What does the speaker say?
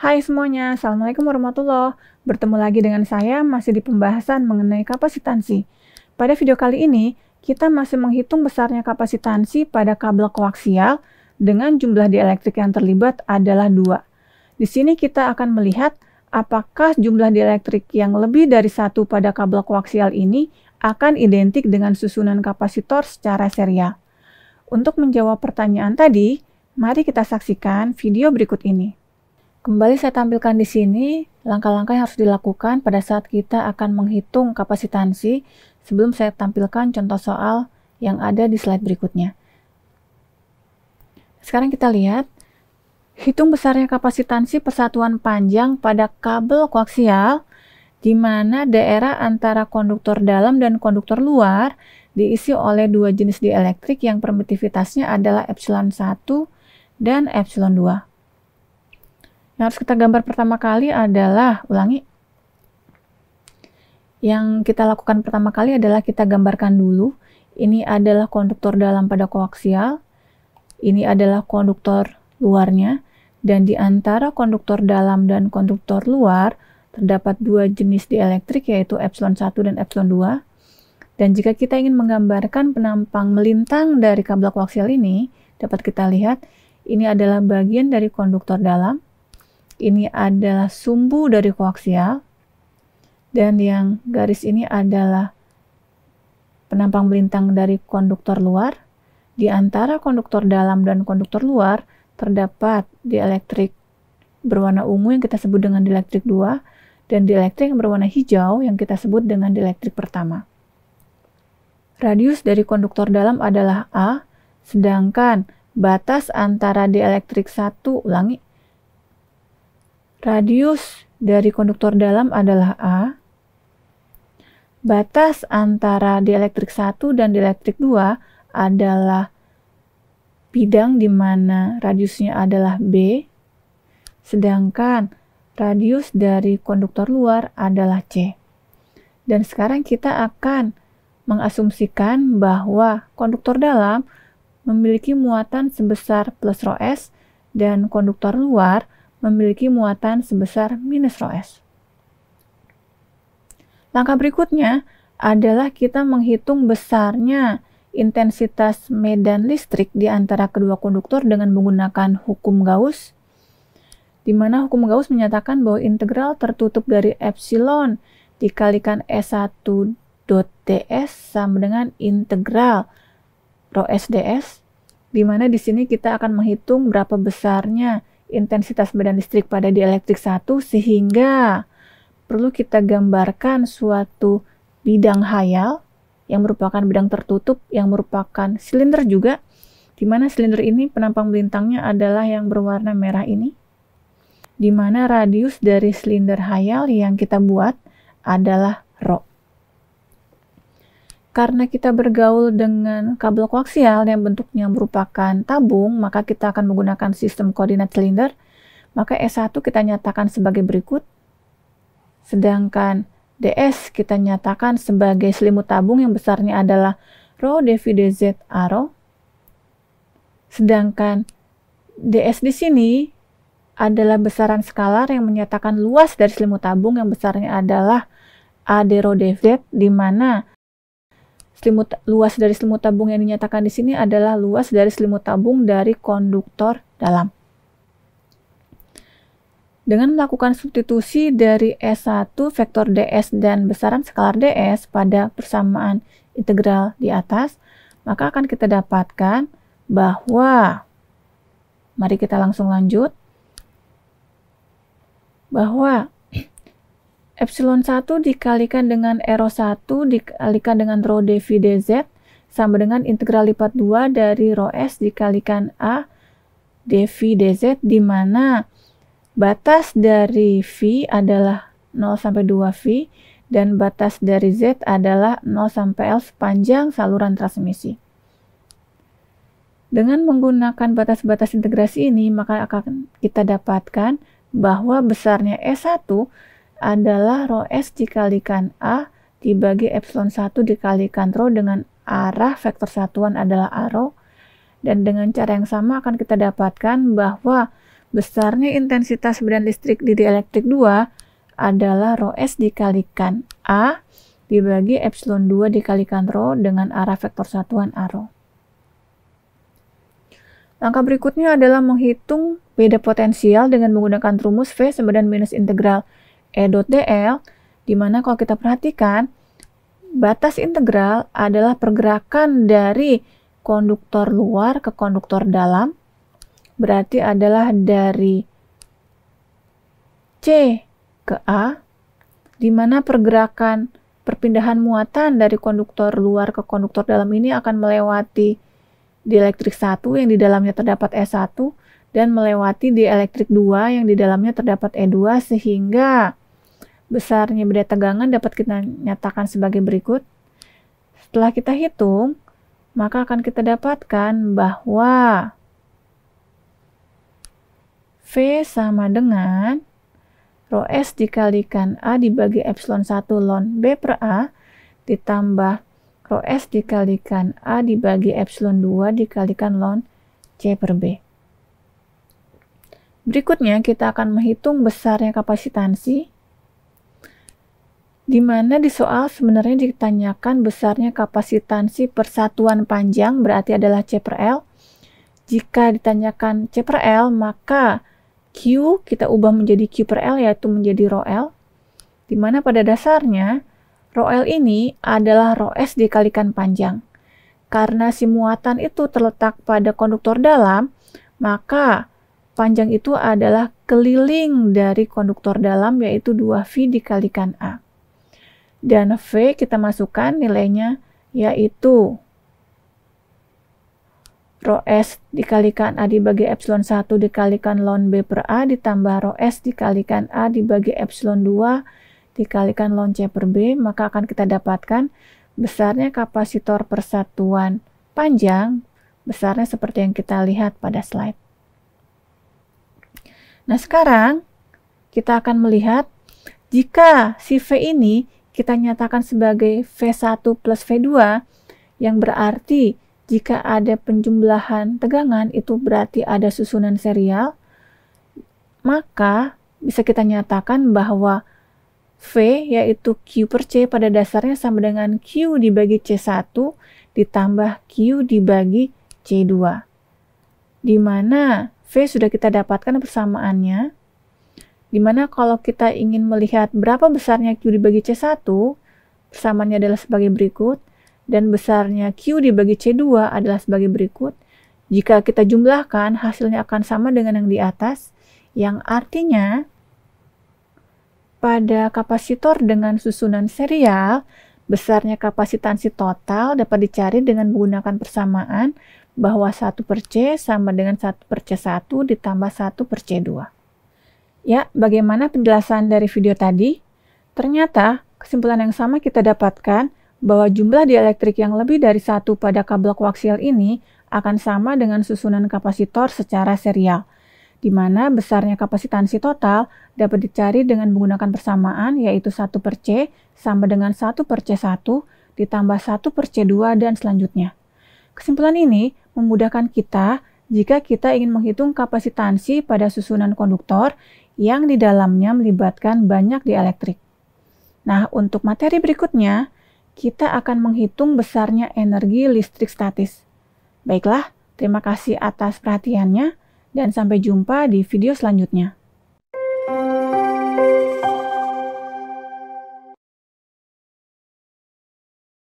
Hai semuanya, Assalamualaikum warahmatullahi wabarakatuh. Bertemu lagi dengan saya masih di pembahasan mengenai kapasitansi. Pada video kali ini, kita masih menghitung besarnya kapasitansi pada kabel koaksial dengan jumlah dielektrik yang terlibat adalah 2. Di sini kita akan melihat apakah jumlah dielektrik yang lebih dari 1 pada kabel koaksial ini akan identik dengan susunan kapasitor secara serial. Untuk menjawab pertanyaan tadi, mari kita saksikan video berikut ini. Kembali saya tampilkan di sini langkah-langkah yang harus dilakukan pada saat kita akan menghitung kapasitansi sebelum saya tampilkan contoh soal yang ada di slide berikutnya. Sekarang kita lihat, hitung besarnya kapasitansi persatuan panjang pada kabel koaksial di mana daerah antara konduktor dalam dan konduktor luar diisi oleh dua jenis dielektrik yang permitivitasnya adalah epsilon 1 dan epsilon 2. Yang harus kita gambar pertama kali adalah, yang kita lakukan pertama kali adalah kita gambarkan dulu, ini adalah konduktor dalam pada koaksial, ini adalah konduktor luarnya, dan di antara konduktor dalam dan konduktor luar, terdapat dua jenis dielektrik yaitu epsilon 1 dan epsilon 2. Dan jika kita ingin menggambarkan penampang melintang dari kabel koaksial ini, dapat kita lihat, ini adalah bagian dari konduktor dalam, ini adalah sumbu dari koaksial, dan yang garis ini adalah penampang melintang dari konduktor luar. Di antara konduktor dalam dan konduktor luar terdapat dielektrik berwarna ungu yang kita sebut dengan dielektrik 2 dan dielektrik yang berwarna hijau yang kita sebut dengan dielektrik pertama. Radius dari konduktor dalam adalah A, sedangkan batas antara dielektrik 1, radius dari konduktor dalam adalah A. Batas antara dielektrik 1 dan dielektrik 2 adalah bidang di mana radiusnya adalah B. Sedangkan radius dari konduktor luar adalah C. Dan sekarang kita akan mengasumsikan bahwa konduktor dalam memiliki muatan sebesar plus rho S dan konduktor luar memiliki muatan sebesar minus rho S. Langkah berikutnya adalah kita menghitung besarnya intensitas medan listrik di antara kedua konduktor dengan menggunakan hukum Gauss, di mana hukum Gauss menyatakan bahwa integral tertutup dari epsilon dikalikan S1 dot ds sama dengan integral rho S ds, di mana di sini kita akan menghitung berapa besarnya intensitas medan listrik pada dielektrik 1 sehingga perlu kita gambarkan suatu bidang hayal yang merupakan bidang tertutup yang merupakan silinder juga, di mana silinder ini penampang melintangnya adalah yang berwarna merah ini, di mana radius dari silinder hayal yang kita buat adalah rho. Karena kita bergaul dengan kabel koaksial yang bentuknya merupakan tabung, maka kita akan menggunakan sistem koordinat silinder. Maka S1 kita nyatakan sebagai berikut. Sedangkan DS kita nyatakan sebagai selimut tabung yang besarnya adalah rho dv dz a rho. Sedangkan DS di sini adalah besaran skalar yang menyatakan luas dari selimut tabung yang besarnya adalah a d rho dz, di mana luas dari selimut tabung yang dinyatakan di sini adalah luas dari selimut tabung dari konduktor dalam. Dengan melakukan substitusi dari S1 vektor ds dan besaran skalar ds pada persamaan integral di atas, maka akan kita dapatkan bahwa, mari kita langsung lanjut, bahwa epsilon 1 dikalikan dengan rho 1 dikalikan dengan rho dv dz sama dengan integral lipat 2 dari rho s dikalikan a dv dz, di mana batas dari V adalah 0 sampai 2V dan batas dari Z adalah 0 sampai L sepanjang saluran transmisi. Dengan menggunakan batas-batas integrasi ini, maka akan kita dapatkan bahwa besarnya S1 adalah rho S dikalikan A dibagi epsilon 1 dikalikan rho dengan arah vektor satuan adalah a rho, dan dengan cara yang sama akan kita dapatkan bahwa besarnya intensitas medan listrik di dielektrik 2 adalah rho S dikalikan A dibagi epsilon 2 dikalikan rho dengan arah vektor satuan arrow. Langkah berikutnya adalah menghitung beda potensial dengan menggunakan rumus V sama dengan minus integral E dot dl, di mana kalau kita perhatikan, batas integral adalah pergerakan dari konduktor luar ke konduktor dalam, berarti adalah dari C ke A, di mana perpindahan muatan dari konduktor luar ke konduktor dalam ini akan melewati dielektrik 1 yang di dalamnya terdapat E1 dan melewati dielektrik 2 yang di dalamnya terdapat E2, sehingga besarnya beda tegangan dapat kita nyatakan sebagai berikut. Setelah kita hitung, maka akan kita dapatkan bahwa V sama dengan rho S dikalikan A dibagi epsilon 1 ln B per A ditambah rho S dikalikan A dibagi epsilon 2 dikalikan ln C per B. Berikutnya kita akan menghitung besarnya kapasitansi, di mana di soal sebenarnya ditanyakan besarnya kapasitansi persatuan panjang, berarti adalah C per L. Jika ditanyakan C per L, maka Q kita ubah menjadi Q per L, yaitu menjadi rho L, di mana pada dasarnya rho L ini adalah rho S dikalikan panjang. Karena si muatan itu terletak pada konduktor dalam, maka panjang itu adalah keliling dari konduktor dalam, yaitu 2V dikalikan A. Dan V kita masukkan nilainya yaitu rho S dikalikan A dibagi epsilon 1 dikalikan ln B per A ditambah rho S dikalikan A dibagi epsilon 2 dikalikan ln C per B, maka akan kita dapatkan besarnya kapasitor persatuan panjang, besarnya seperti yang kita lihat pada slide. Nah, sekarang kita akan melihat jika si V ini kita nyatakan sebagai V1 plus V2, yang berarti jika ada penjumlahan tegangan itu berarti ada susunan serial, maka bisa kita nyatakan bahwa V yaitu Q per C pada dasarnya sama dengan Q dibagi C1 ditambah Q dibagi C2, di mana V sudah kita dapatkan persamaannya, di mana kalau kita ingin melihat berapa besarnya Q dibagi C1, persamaannya adalah sebagai berikut, dan besarnya Q dibagi C2 adalah sebagai berikut. Jika kita jumlahkan, hasilnya akan sama dengan yang di atas, yang artinya pada kapasitor dengan susunan serial, besarnya kapasitansi total dapat dicari dengan menggunakan persamaan bahwa 1 per C sama dengan 1 per C1 ditambah 1 per C2. Ya, bagaimana penjelasan dari video tadi? Ternyata kesimpulan yang sama kita dapatkan bahwa jumlah dielektrik yang lebih dari 1 pada kabel koaksial ini akan sama dengan susunan kapasitor secara serial, di mana besarnya kapasitansi total dapat dicari dengan menggunakan persamaan yaitu 1 per C sama dengan 1 per C1 ditambah 1 per C2 dan selanjutnya. Kesimpulan ini memudahkan kita jika kita ingin menghitung kapasitansi pada susunan konduktor yang di dalamnya melibatkan banyak dielektrik. Nah, untuk materi berikutnya, kita akan menghitung besarnya energi listrik statis. Baiklah, terima kasih atas perhatiannya dan sampai jumpa di video selanjutnya.